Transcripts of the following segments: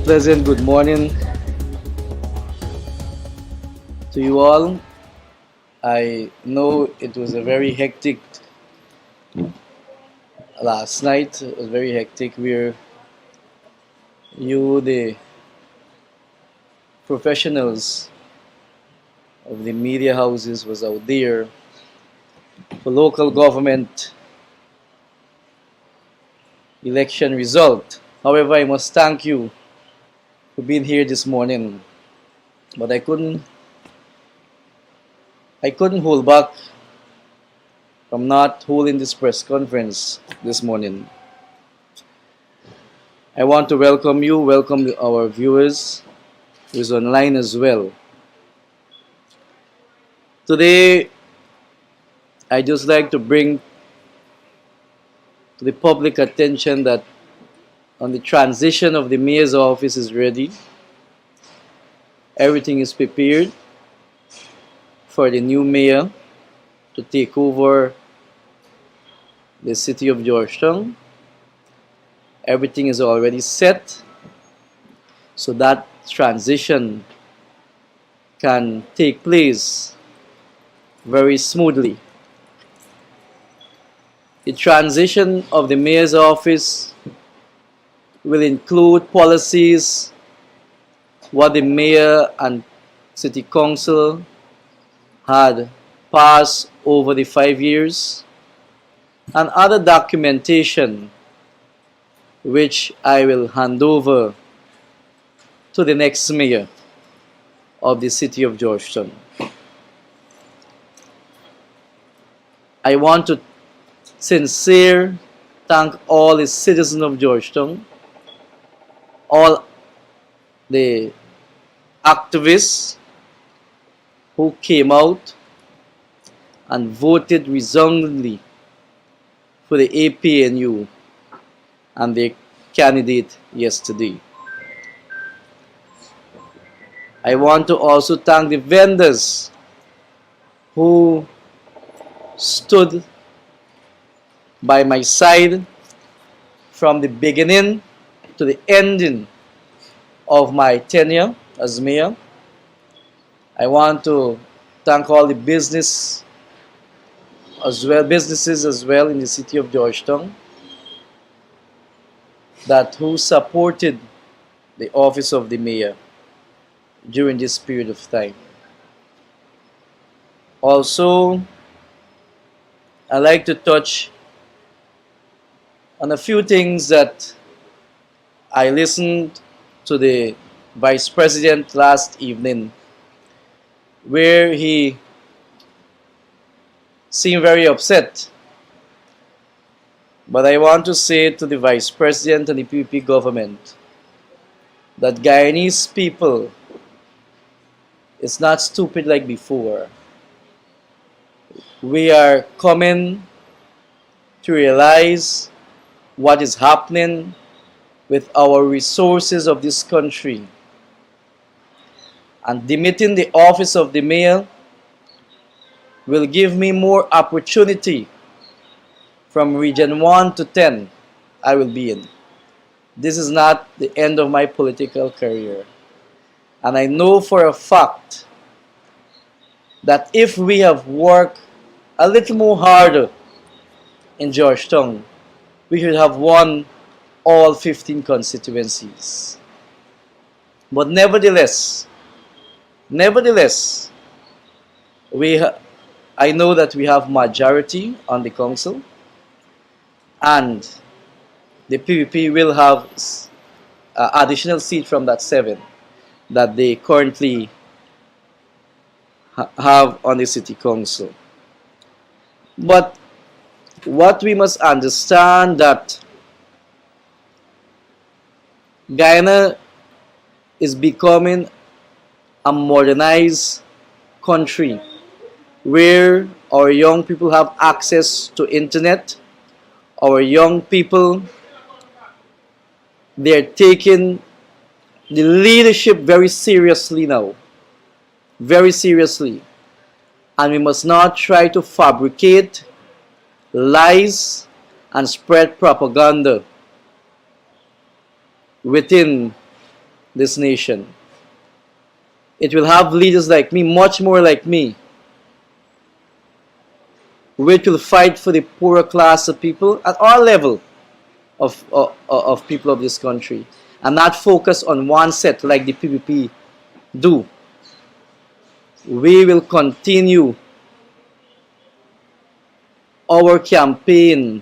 pleasant good morning to you all. I know it was a very hectic last night. It was very hectic where the professionals of the media houses, was out there for local government election result. However, I must thank you for being here this morning. But I couldn't hold back from not holding this press conference this morning. I want to welcome our viewers who is online as well. Today, I just like to bring to the public attention that on the transition of the mayor's office is ready. Everything is prepared for the new mayor to take over the city of Georgetown. Everything is already set so that transition can take place very smoothly. The transition of the mayor's office will include policies, what the mayor and city council had passed over the 5 years, and other documentation which I will hand over to the next mayor of the city of Georgetown. I want to sincerely thank all the citizens of Georgetown, all the activists who came out and voted resoundingly for the APNU and their candidate yesterday. I want to also thank the vendors who stood by my side from the beginning to the ending of my tenure as mayor. I want to thank all the businesses as well in the city of Georgetown who supported the office of the mayor during this period of time. Also, I like to touch on a few things that I listened to the Vice President last evening, where he seemed very upset. But I want to say to the Vice President and the PPP government that Guyanese people is not stupid like before. We are coming to realize what is happening with our resources of this country. And demitting the office of the mayor will give me more opportunity from Region 1 to 10 I will be in. This is not the end of my political career. And I know for a fact that if we have worked a little more harder in Georgetown, we should have won all 15 constituencies. But nevertheless, I know that we have majority on the council, and the PPP will have additional seat from that 7 that they currently have on the city council. But what we must understand that Guyana is becoming a modernized country where our young people have access to internet. Our young people, they're taking the leadership very seriously now. Very seriously. And we must not try to fabricate lies and spread propaganda within this nation. It will have leaders like me, much more like me, which will fight for the poorer class of people at our level of people of this country, and not focus on one set like the PPP do. We will continue our campaign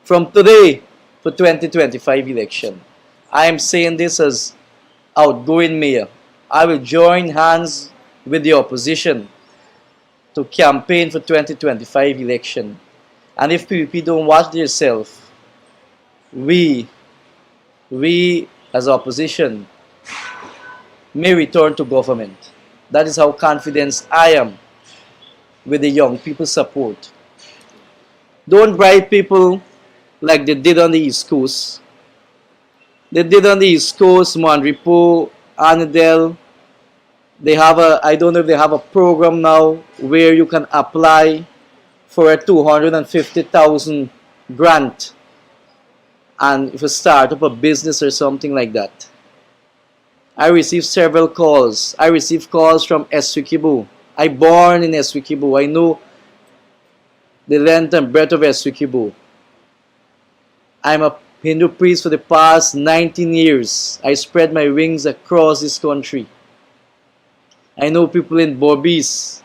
from today for 2025 election. I am saying this as outgoing mayor. I will join hands with the opposition to campaign for 2025 election. And if PPP don't watch themselves, we, we as opposition may return to government. That is how confident I am with the young people support. Don't bribe people like they did on the East Coast. They did on the East Coast, Monrepo, Annandale. They have I don't know if they have a program now where you can apply for a 250,000 grant and if you start up a business or something like that. I received several calls. I received calls from Essequibo. I born in Essequibo. I know the length and breadth of Essequibo. I'm a Hindu priest for the past 19 years. I spread my wings across this country. I know people in Borbis,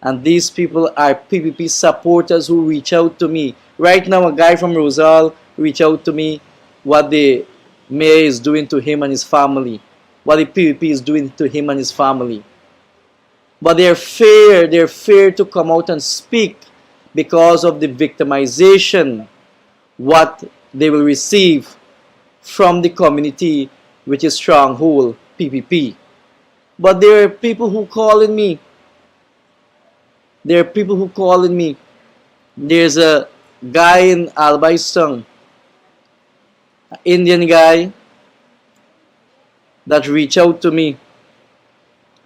and these people are PPP supporters who reach out to me. Right now, a guy from Rosal reached out to me what the mayor is doing to him and his family, what the PPP is doing to him and his family. But they're fear to come out and speak because of the victimization, what they will receive from the community, which is stronghold PPP. But there are people who calling me. There are people who calling me. There's a guy in Albaisang, an Indian guy, that reached out to me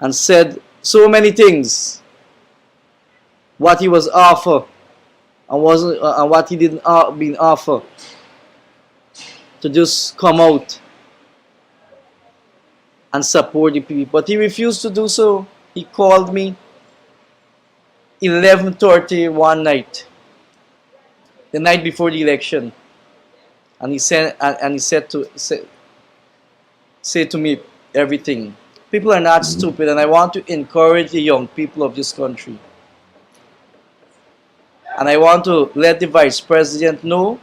and said so many things. What he was offered and what he didn't been offered to just come out and support the people. But he refused to do so. He called me 11:30 one night, the night before the election, and he said say to me everything. People are not stupid, and I want to encourage the young people of this country. And I want to let the vice president know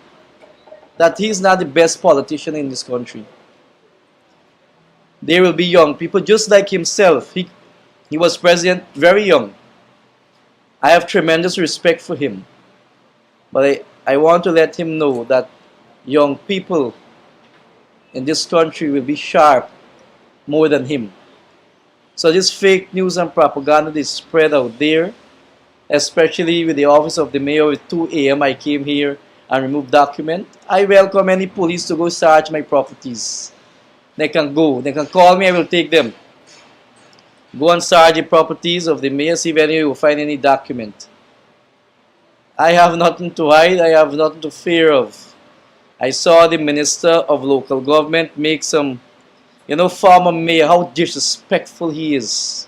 that he's not the best politician in this country. There will be young people just like himself. He was president very young. I have tremendous respect for him. But I want to let him know that young people in this country will be sharp more than him. So this fake news and propaganda is spread out there, especially with the office of the mayor. At 2 a.m. I came here and removed document. I welcome any police to go search my properties. They can go. They can call me. I will take them. Go and search the properties of the mayor. See if any will find any document. I have nothing to hide. I have nothing to fear of. I saw the minister of local government make some, former mayor, how disrespectful he is.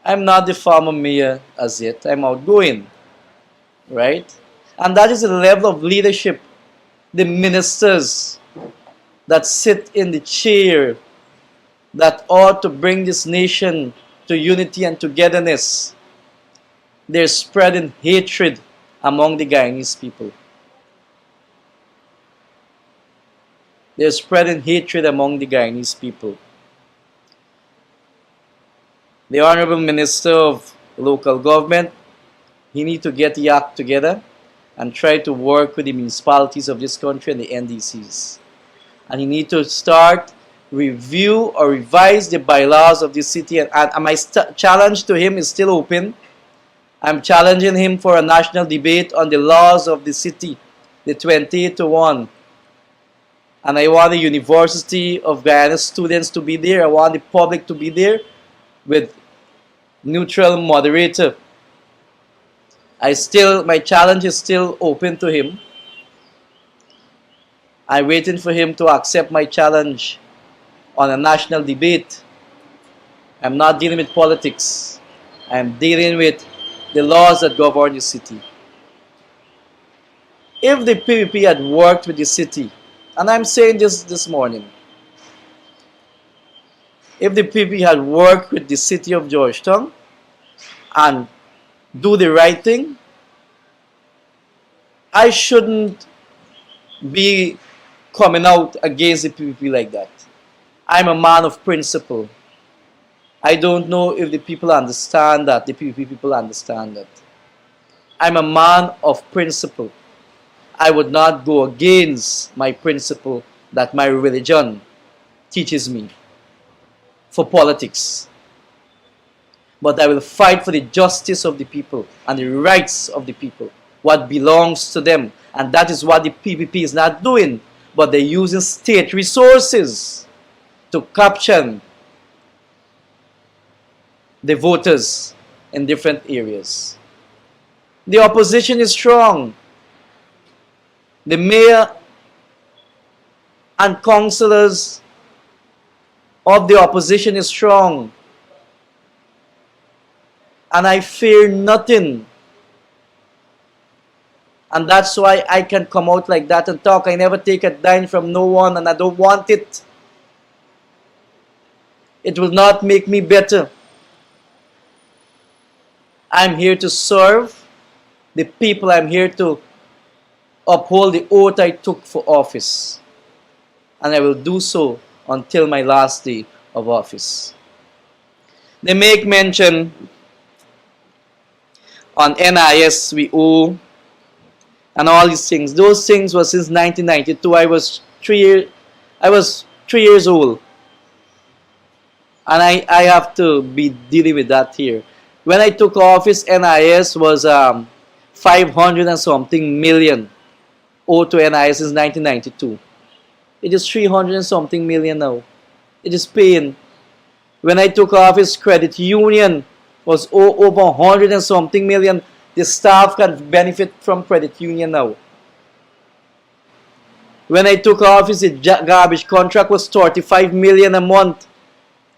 I'm not the former mayor as yet. I'm outgoing. Right? And that is the level of leadership. The ministers that sit in the chair that ought to bring this nation to unity and togetherness. They're spreading hatred among the Guyanese people. They're spreading hatred among the Guyanese people. The Honorable Minister of Local Government, he needs to get the act together and try to work with the municipalities of this country and the NDCs. And he needs to start review or revise the bylaws of the city. And my challenge to him is still open. I'm challenging him for a national debate on the laws of the city, the 28-1. And I want the University of Guyana students to be there. I want the public to be there with neutral moderator. My challenge is still open to him. I'm waiting for him to accept my challenge on a national debate. I'm not dealing with politics. I'm dealing with the laws that govern the city. If the PPP had worked with the city, and I'm saying this morning, if the PPP had worked with the city of Georgetown and do the right thing, I shouldn't be coming out against the PPP like that. I'm a man of principle. I don't know if the people understand that, the PPP people understand that. I'm a man of principle. I would not go against my principle that my religion teaches me for politics. But I will fight for the justice of the people and the rights of the people, what belongs to them. And that is what the PPP is not doing. But they're using state resources to capture the voters in different areas. The opposition is strong. The mayor and councillors of the opposition is strong. And I fear nothing. And that's why I can come out like that and talk. I never take a dime from no one, and I don't want it. It will not make me better. I'm here to serve the people. I'm here to uphold the oath I took for office. And I will do so until my last day of office. They make mention on NIS we owe and all these things. Those things were since 1992. I was 3 years old. And I have to be dealing with that here. When I took office, NIS was 500 and something million owed to NIS since 1992. It is 300 and something million now. It is paying. When I took office, credit union was over 100 and something million. The staff can benefit from credit union now. When I took office, the garbage contract was 35 million a month.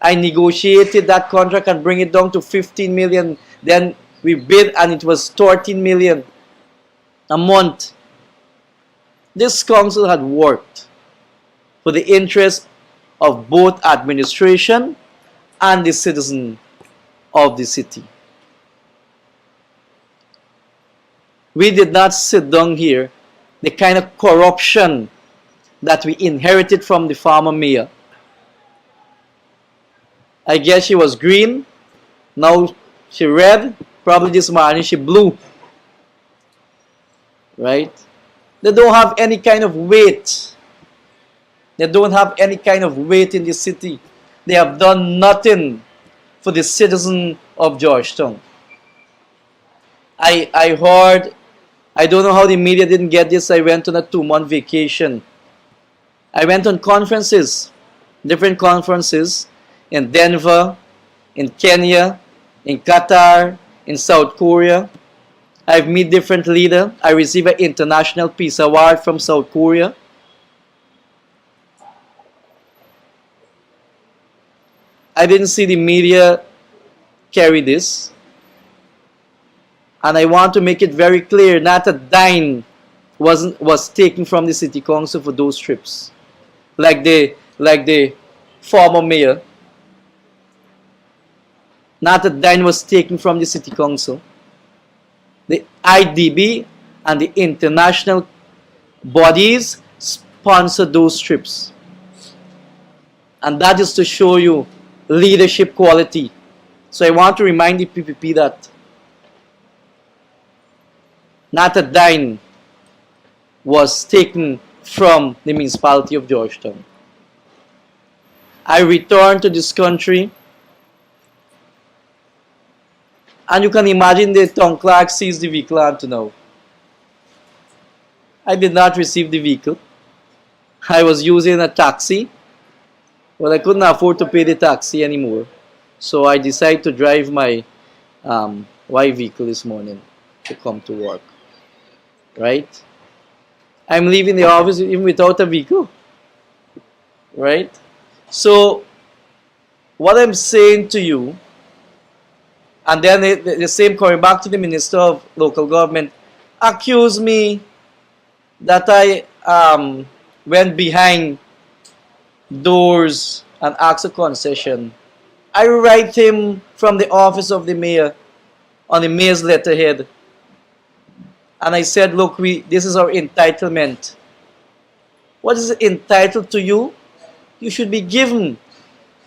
I negotiated that contract and bring it down to 15 million. Then we bid and it was 13 million a month. This council had worked for the interest of both administration and the citizen of the city. We did not sit down here. The kind of corruption that we inherited from the former mayor. I guess she was green, now she red, probably this morning she blue. Right? They don't have any kind of weight. They don't have any kind of weight in the city. They have done nothing for the citizen of Georgetown. I heard, I don't know how the media didn't get this, I went on a 2-month vacation. I went on conferences, different conferences in Denver, in Kenya, in Qatar, in South Korea. I've met different leaders. I received an International Peace Award from South Korea. I didn't see the media carry this. And I want to make it very clear, not a dime was taken from the city council for those trips. Like the former mayor. Not a dime was taken from the city council. The IDB and the international bodies sponsored those trips. And that is to show you leadership quality. So I want to remind the PPP that not a dime was taken from the municipality of Georgetown. I returned to this country, and you can imagine the town clerk sees the vehicle until now. I did not receive the vehicle. I was using a taxi. Well, I couldn't afford to pay the taxi anymore. So I decided to drive my Y vehicle this morning to come to work. Right? I'm leaving the office even without a vehicle, right? So what I'm saying to you, and then the same coming back to the Minister of Local Government, accuse me that I went behind doors and asked a concession. I write him from the office of the mayor on the mayor's letterhead, and I said, look, this is our entitlement. What is entitled to you, you should be given.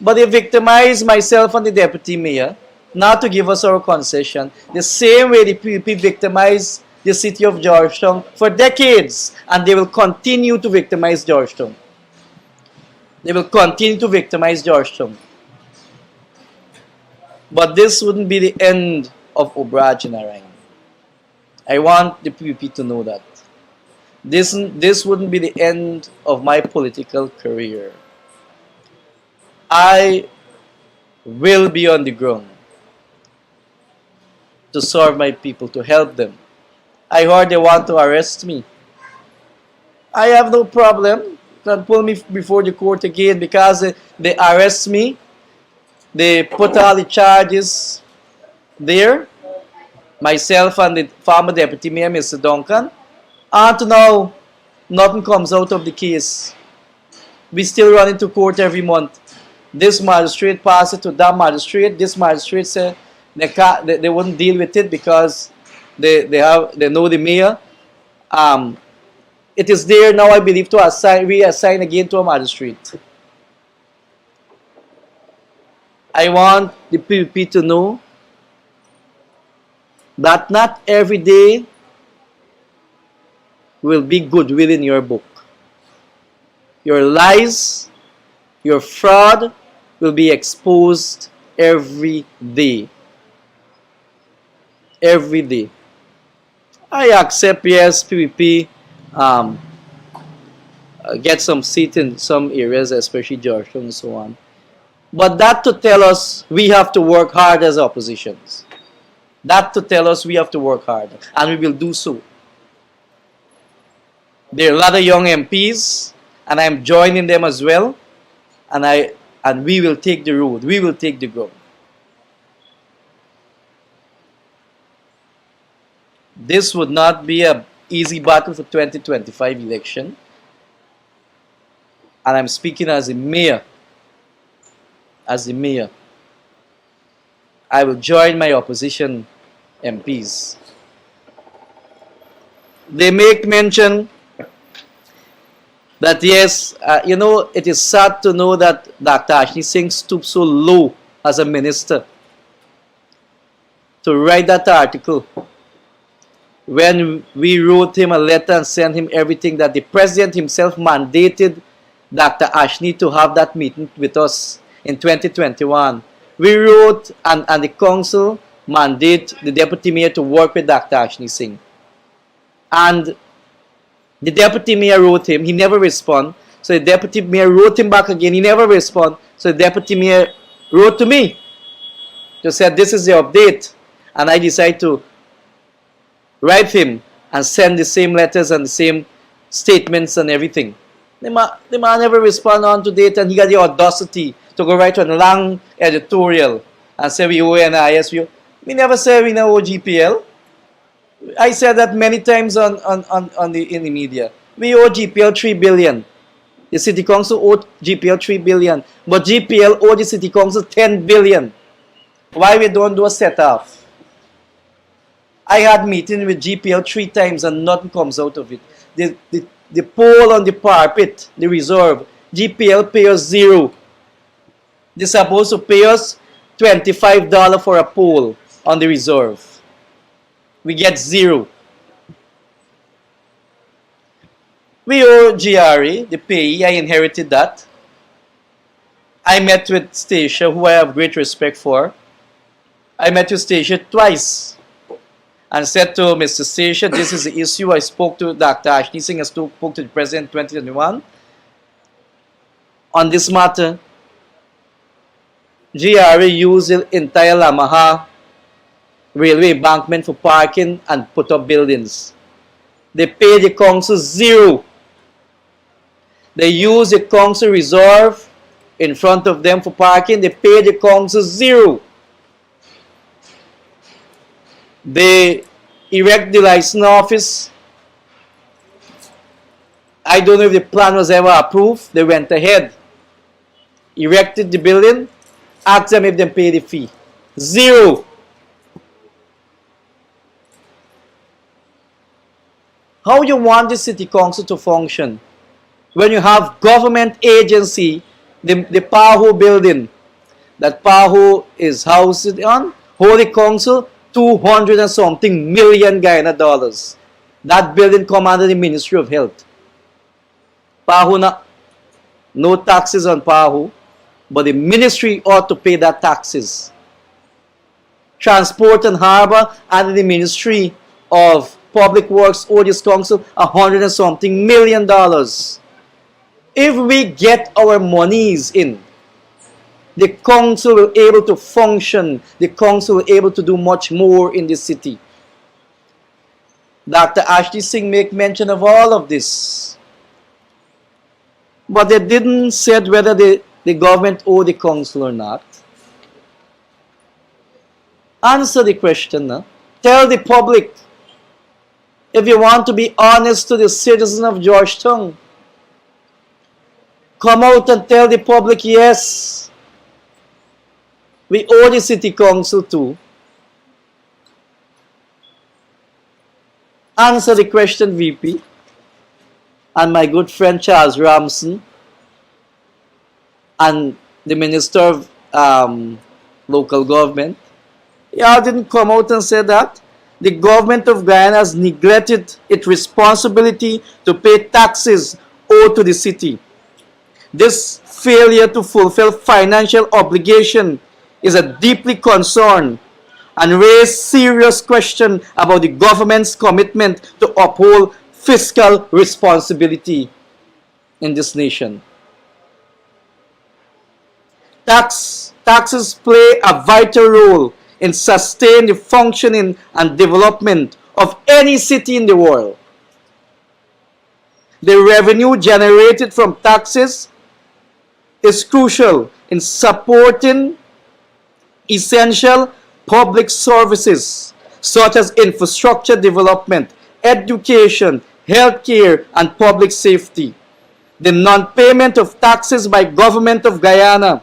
But they victimize myself and the deputy mayor not to give us our concession. The same way the PUP victimized the city of Georgetown for decades, and they will continue to victimize Georgetown. They will continue to victimize Georgetown. But this wouldn't be the end of Ubraj Narine. I want the PUP to know that. This wouldn't be the end of my political career. I will be on the ground to serve my people, to help them. I heard they want to arrest me. I have no problem. You can pull me before the court again because they arrest me. They put all the charges there. Myself and the former deputy mayor, Mr. Duncan. And now, nothing comes out of the case. We still run into court every month. This magistrate passed it to that magistrate. This magistrate said they wouldn't deal with it because they know the mayor. It is there now, I believe, to reassign again to a magistrate. I want the PUP to know that not every day will be goodwill in your book. Your lies, your fraud will be exposed every day. Every day. I accept, yes, PUP get some seat in some areas, especially Georgetown and so on. But that to tell us we have to work hard as oppositions. That to tell us we have to work hard, and we will do so. There are a lot of young MPs, and I'm joining them as well, and we will take the road. We will take the ground. This would not be an easy battle for 2025 election, and I'm speaking as a mayor. As the mayor, I will join my opposition MPs. They make mention that yes, it is sad to know that Dr. Ashley Singh stooped so low as a minister to write that article when we wrote him a letter and sent him everything that the president himself mandated Dr. Ashley to have that meeting with us in 2021. We wrote and the council mandate the deputy mayor to work with Dr. Ashley Singh. And the deputy mayor wrote him, he never responded. So the deputy mayor wrote him back again, he never responded. So the deputy mayor wrote to me to say this is the update. And I decided to write him and send the same letters and the same statements and everything. The man never responded on to date, and he got the audacity to go write a long editorial and say we owe NIS. We never said we know GPL. I said that many times in the media. We owe GPL 3 billion. The city council owed GPL 3 billion, but GPL owed the city council 10 billion. Why we don't do a set off? I had meeting with GPL 3 times and nothing comes out of it. The pole on the parapet, the reserve, GPL pay us zero. They're supposed to pay us $25 for a pole on the reserve. We get zero. We owe GRA, the payee. I inherited that. I met with Stacia, who I have great respect for. I met with Stacia twice and said to Mr. Stacia, this is the issue. I spoke to Dr. Ashley Singh, I spoke to the President in 2021 on this matter. GRA used the entire Lamaha railway embankment for parking and put up buildings. They pay the council zero. They use the council reserve in front of them for parking. They pay the council zero. They erect the license office. I don't know if the plan was ever approved. They went ahead, erected the building, asked them if they pay the fee. Zero. How you want the city council to function when you have government agency, the PAHO building that PAHO is housed on, Holy Council, 200 and something million Guyana dollars. That building come under the Ministry of Health. PAHO no taxes on PAHO, but the ministry ought to pay that taxes. Transport and Harbor under the Ministry of Public Works or this council, 100 and something million dollars. If we get our monies in, the council will be able to function. The council will be able to do much more in the city. Dr. Ashley Singh make mention of all of this. But they didn't say whether the government owe the council or not. Answer the question now. Tell the public, if you want to be honest to the citizens of Georgetown, come out and tell the public, yes, we owe the city council too. Answer the question, VP. And my good friend Charles Ramson and the Minister of Local Government. Y'all didn't come out and say that. The government of Guyana has neglected its responsibility to pay taxes owed to the city. This failure to fulfill financial obligation is a deeply concern and raises serious question about the government's commitment to uphold fiscal responsibility in this nation. Taxes play a vital role in sustaining the functioning and development of any city in the world. The revenue generated from taxes is crucial in supporting essential public services such as infrastructure development, education, healthcare, and public safety. The non-payment of taxes by government of Guyana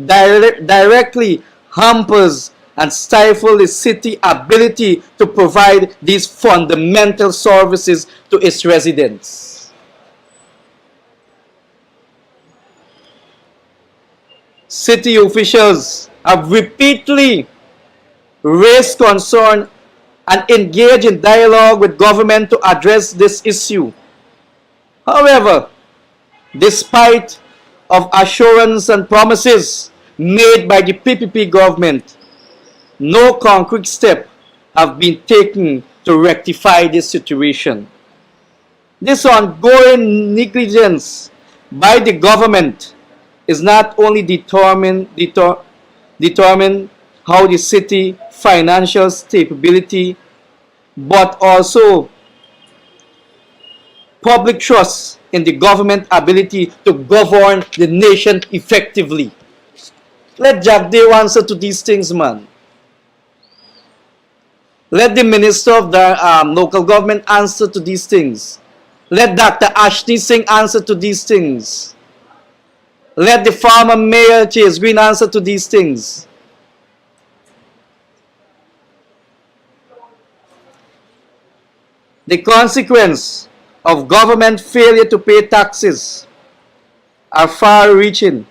directly hampers and stifles the city's ability to provide these fundamental services to its residents. City officials have repeatedly raised concern and engaged in dialogue with government to address this issue. However, despite of assurance and promises made by the PPP government, no concrete step have been taken to rectify this situation. This ongoing negligence by the government is not only determine how the city financial stability, but also public trust in the government ability to govern the nation effectively. Let Jack Day answer to these things, man. Let the Minister of the Local Government answer to these things. Let Dr. Ashley Singh answer to these things. Let the former Mayor Chase Green answer to these things. The consequence of government failure to pay taxes are far-reaching.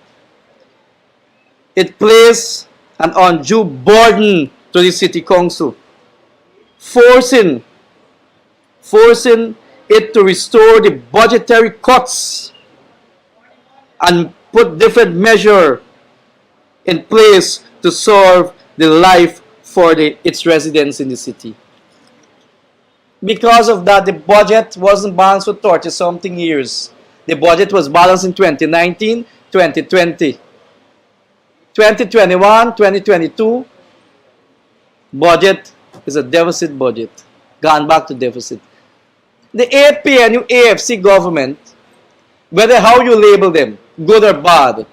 It places an undue burden to the city council, forcing it to restore the budgetary cuts and put different measures in place to serve the life for its residents in the city. Because of that, the budget wasn't balanced for 30-something years. The budget was balanced in 2019, 2020. 2021, 2022, budget is a deficit budget. Gone back to deficit. The APNU AFC government, whether how you label them, good or bad,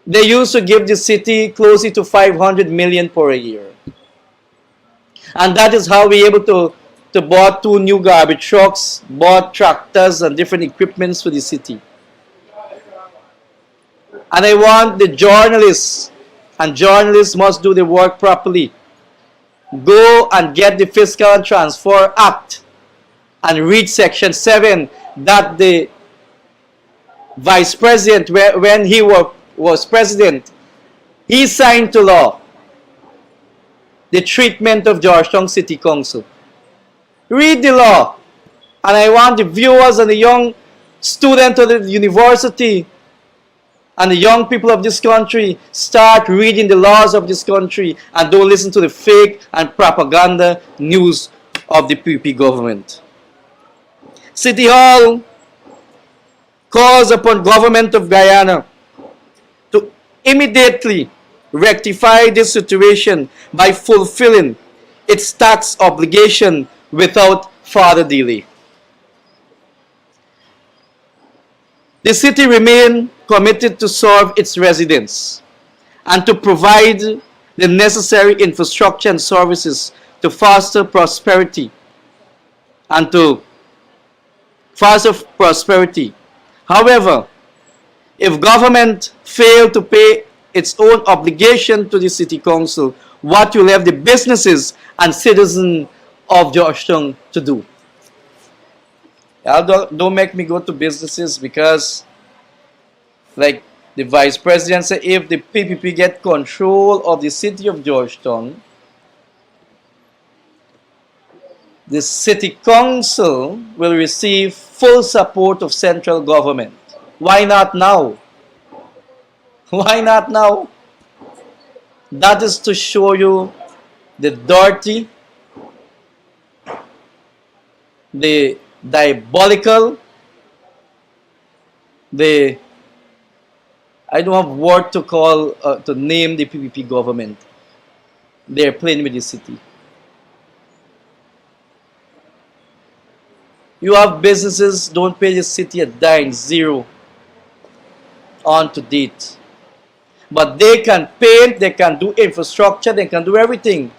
they used to give the city close to 500 million per year. And that is how we able to bought two new garbage trucks, bought tractors and different equipments for the city. And I want the journalists, and journalists must do the work properly. Go and get the Fiscal and Transfer Act and read Section 7 that the Vice President, when he was President, he signed to law the treatment of Georgetown City Council. Read the law. And I want the viewers and the young students of the university and the young people of this country start reading the laws of this country and don't listen to the fake and propaganda news of the PPP government. City Hall calls upon government of Guyana to immediately rectify this situation by fulfilling its tax obligation without further delay. The city remains committed to serve its residents and to provide the necessary infrastructure and services to foster prosperity However, if government fail to pay its own obligation to the city council, what will have the businesses and citizens of Georgetown to do? Don't make me go to businesses, because like the vice president said, if the PPP get control of the city of Georgetown, the city council will receive full support of central government. Why not now? Why not now? That is to show you the dirty, the diabolical, I don't have word to call, to name the PPP government. They're playing with the city. You have businesses don't pay the city a dime, zero, on to date. But they can paint, they can do infrastructure, they can do everything.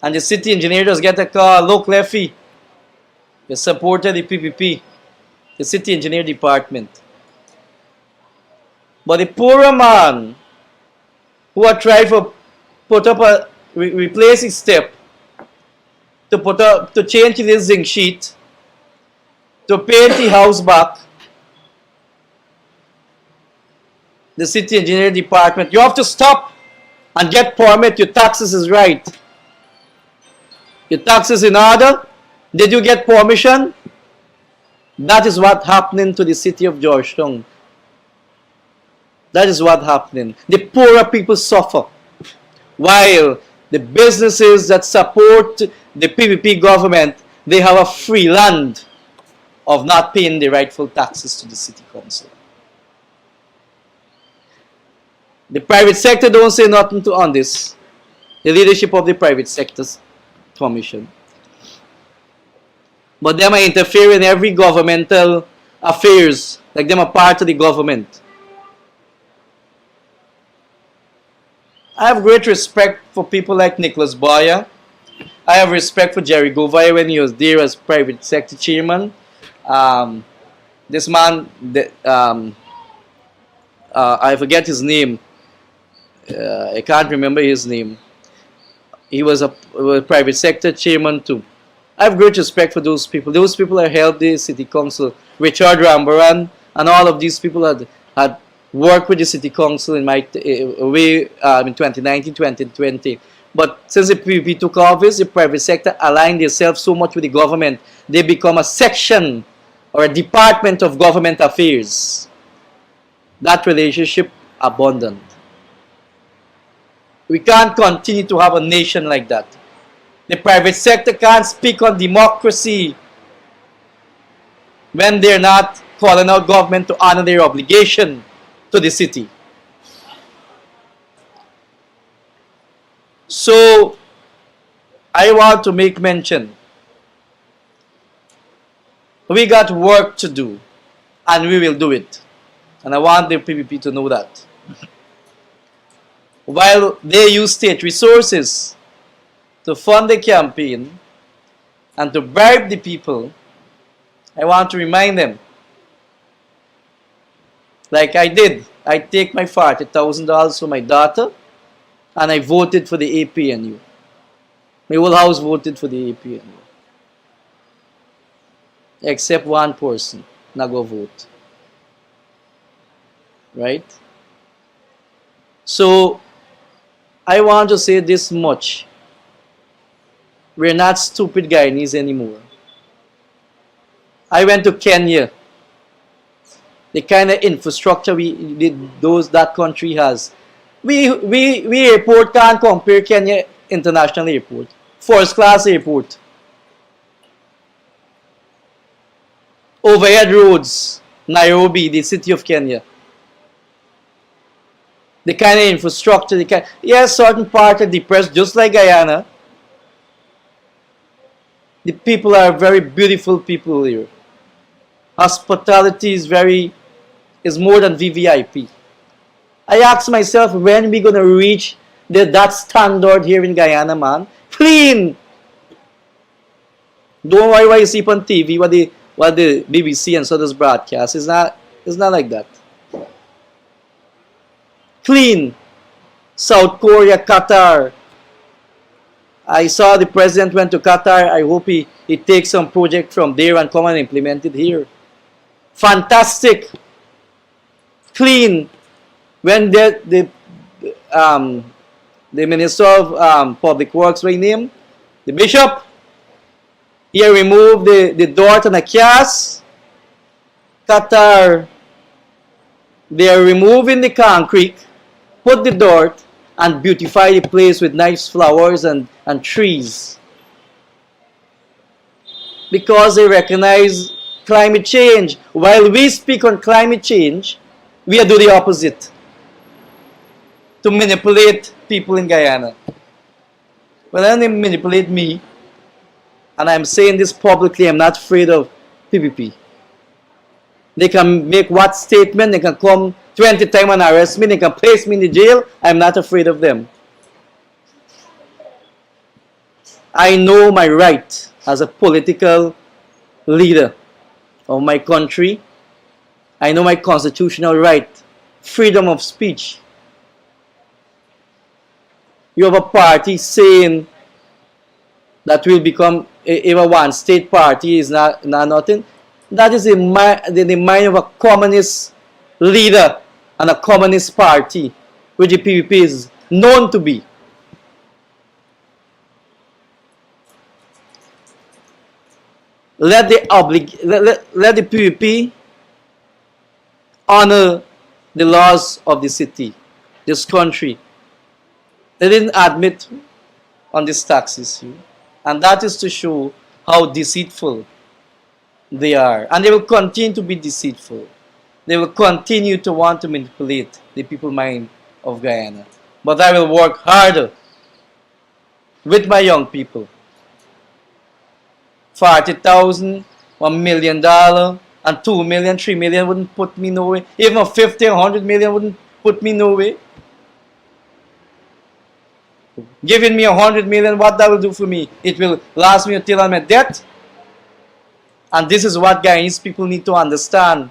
And the city engineer just get a call, look, Leffy, you supported the PPP, the city engineer department. But the poorer man who are trying to put up a replacing step, to change the zinc sheet, to paint the house back, the city engineer department, you have to stop and get permit. Your taxes is right. Your taxes in order. Did you get permission? That is what happening to the city of Georgetown. That is what happening. The poorer people suffer, while the businesses that support the PPP government, they have a free land of not paying the rightful taxes to the city council. The private sector don't say nothing on this. The leadership of the private sector's commission. But them are interfering in every governmental affairs, like them are part of the government. I have great respect for people like Nicholas Boyer. I have respect for Jerry Govay when he was there as private sector chairman. This man, I forget his name. I can't remember his name. He was a private sector chairman too. I have great respect for those people. Those people have helped the city council. Richard Rambaran and all of these people had worked with the city council in 2019, 2020. But since the PPP took office, the private sector aligned themselves so much with the government, they become a section or a department of government affairs. That relationship abandoned. We can't continue to have a nation like that. The private sector can't speak on democracy when they're not calling out government to honor their obligation to the city. So, I want to make mention We got work to do, and we will do it. And I want the PPP to know that. While they use state resources to fund the campaign and to bribe the people, I want to remind them, like I did, I take my $40,000 for my daughter and I voted for the APNU. My whole house voted for the APNU. Except one person not go vote. Right? So I want to say this much. We're not stupid Guyanese anymore. I went to Kenya. The kind of infrastructure that country has. We airport can't compare Kenya International Airport. First class airport. Overhead roads, Nairobi, the city of Kenya. The kind of infrastructure, yes, certain parts are depressed, just like Guyana. The people are very beautiful people here. Hospitality is more than VVIP. I ask myself, when we gonna reach that standard here in Guyana, man? Clean. Don't worry what you see on TV, what the BBC and so does broadcast. It's not like that. Clean. South Korea, Qatar. I saw the president went to Qatar. I hope he takes some project from there and come and implement it here. Fantastic. Clean. When the Minister of Public Works, what name? The Bishop, he removed the dirt and the chaos. Qatar, they are removing the concrete, put the dirt, and beautify the place with nice flowers and trees. Because they recognize climate change. While we speak on climate change, we are doing the opposite. To manipulate people in Guyana. When they manipulate me, and I'm saying this publicly, I'm not afraid of PPP. They can make what statement, they can come 20 times and arrest me, they can place me in the jail, I'm not afraid of them. I know my right as a political leader of my country. I know my constitutional right, freedom of speech. You have a party saying that will become if a one state party is not nothing. That is the mind of a communist leader and a communist party, which the PPP is known to be. Let the PPP honor the laws of the city, this country. They didn't admit on this tax issue. And that is to show how deceitful they are. And they will continue to be deceitful. They will continue to want to manipulate the people's mind of Guyana. But I will work harder with my young people. 40,000, $1 million, and 2 million, 3 million wouldn't put me nowhere. Even 50, 100 million wouldn't put me nowhere. Giving me 100 million, what that will do for me? It will last me until I'm at debt. And this is what Guyanese people need to understand.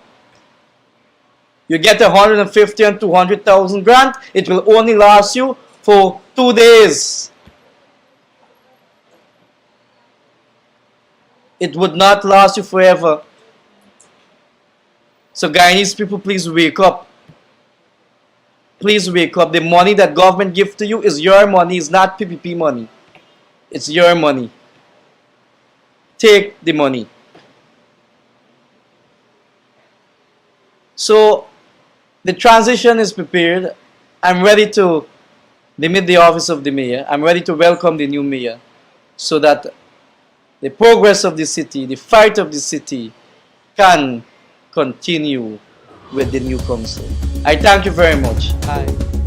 You get 150 and 200,000 grant, it will only last you for 2 days. It would not last you forever. So Guyanese people, please wake up. Please wake up. The money that government gives to you is your money. It's not PPP money. It's your money. Take the money. So the transition is prepared. I'm ready to limit the office of the mayor. I'm ready to welcome the new mayor so that the progress of the city, the fight of the city can continue with the new council. I thank you very much. Bye.